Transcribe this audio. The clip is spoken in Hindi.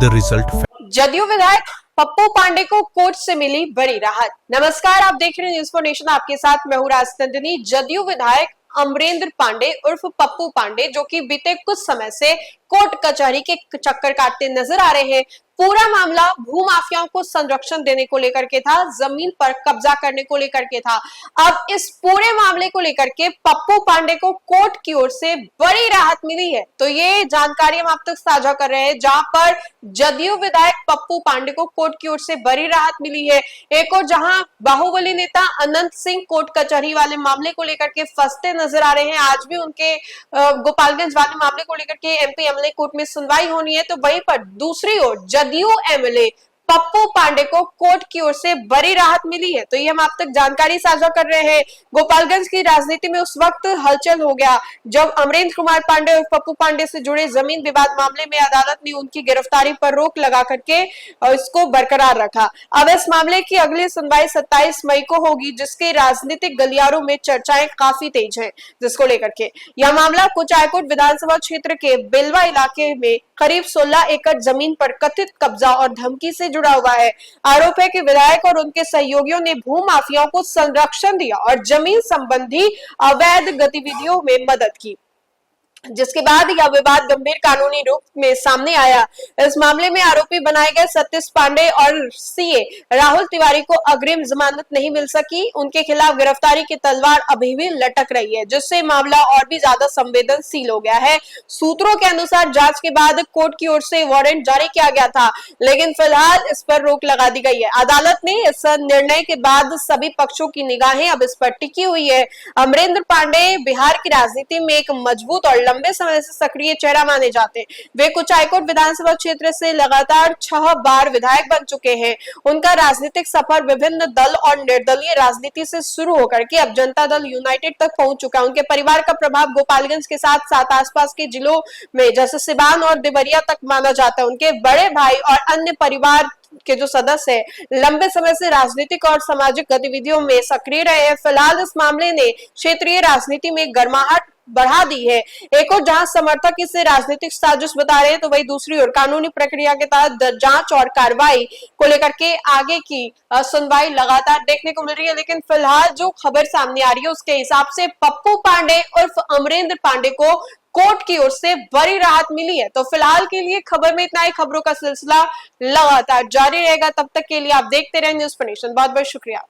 the result. जदयू विधायक पप्पू पांडे को कोर्ट से मिली बड़ी राहत। नमस्कार, आप देख रहे हैं न्यूज़ फॉर नेशन। आपके साथ मैं हूं राजनंदिनी। जदयू विधायक अमरेंद्र पांडे उर्फ पप्पू पांडे, जो कि बीते कुछ समय से कोर्ट कचहरी के चक्कर काटते नजर आ रहे हैं। पूरा मामला भूमाफियाओं को संरक्षण देने को लेकर के था, जमीन पर कब्जा करने को लेकर के था। अब इस पूरे मामले को लेकर के पप्पू पांडे को कोर्ट की ओर से बड़ी राहत मिली है। तो ये जानकारी हम आप तक साझा कर रहे हैं, जहां पर जदयू विधायक पप्पू पांडे को कोर्ट की ओर से बड़ी राहत मिली है। एक और जहां बाहुबली नेता अनंत सिंह कोर्ट कचहरी वाले मामले को लेकर के फंसते नजर आ रहे हैं, आज भी उनके गोपालगंज वाले मामले को लेकर के एमपी एमएलए कोर्ट में सुनवाई होनी है। तो वहीं पर दूसरी ओर जदयू एमएलए पप्पू पांडे को कोर्ट की ओर से बड़ी राहत मिली है। तो ये हम आप तक जानकारी साझा कर रहे हैं। गोपालगंज की राजनीति में उस वक्त हलचल हो गया जब अमरेंद्र कुमार पांडे और पप्पू पांडे से जुड़े जमीन विवाद मामले में अदालत ने उनकी गिरफ्तारी पर रोक लगा करके इसको बरकरार रखा। अब इस मामले की अगली सुनवाई 27 मई को होगी, जिसके राजनीतिक गलियारों में चर्चाएं काफी तेज है। जिसको लेकर के यह मामला कुचायकोट विधानसभा क्षेत्र के बेलवा इलाके में करीब 16 एकड़ जमीन पर कथित कब्जा और धमकी से जुड़ा हुआ है। आरोप है कि विधायक और उनके सहयोगियों ने भूमाफियाओं को संरक्षण दिया और जमीन संबंधी अवैध गतिविधियों में मदद की, जिसके बाद यह विवाद गंभीर कानूनी रूप में सामने आया। इस मामले में आरोपी बनाए गए सतीश पांडे और सीए राहुल तिवारी को अग्रिम जमानत नहीं मिल सकी। उनके खिलाफ गिरफ्तारी की तलवार अभी भी लटक रही है, जिससे मामला और भी ज्यादा संवेदनशील हो गया है। सूत्रों के अनुसार जांच के बाद कोर्ट की ओर से वारंट जारी किया गया था, लेकिन फिलहाल इस पर रोक लगा दी गई है। अदालत ने इस निर्णय के बाद सभी पक्षों की निगाहें अब इस पर टिकी हुई है। अमरेंद्र पांडे बिहार की राजनीति में एक मजबूत और लंबे समय से सक्रिय चेहरा माने जाते हैं। वे कुचायकोट विधानसभा क्षेत्र से लगातार 6 बार विधायक बन चुके हैं। उनका राजनीतिक सफर विभिन्न दल और निर्दलीय राजनीति से शुरू होकर के अब जनता दल यूनाइटेड तक पहुंच चुका है। उनके परिवार का प्रभाव गोपालगंज के साथ साथ आसपास के जिलों में जैसे सिवान और देवरिया तक माना जाता है। उनके बड़े भाई और अन्य परिवार के जो सदस्य हैं लंबे समय से राजनीतिक और सामाजिक गतिविधियों में सक्रिय रहे हैं। फिलहाल इस मामले ने क्षेत्रीय राजनीति में गर्माहट बढ़ा दी है। एक और जहां समर्थक इसे राजनीतिक साजिश बता रहे हैं, तो वही दूसरी ओर कानूनी प्रक्रिया के तहत जांच और कार्रवाई को लेकर के आगे की सुनवाई लगातार देखने को मिल रही है। लेकिन फिलहाल जो खबर सामने आ रही है उसके हिसाब से पप्पू पांडे उर्फ अमरेंद्र पांडे को कोर्ट की ओर से बड़ी राहत मिली है। तो फिलहाल के लिए खबर में इतना ही। खबरों का सिलसिला लगातार जारी रहेगा। तब तक के लिए आप देखते रहे न्यूज़ फॉर नेशन। बहुत बहुत शुक्रिया।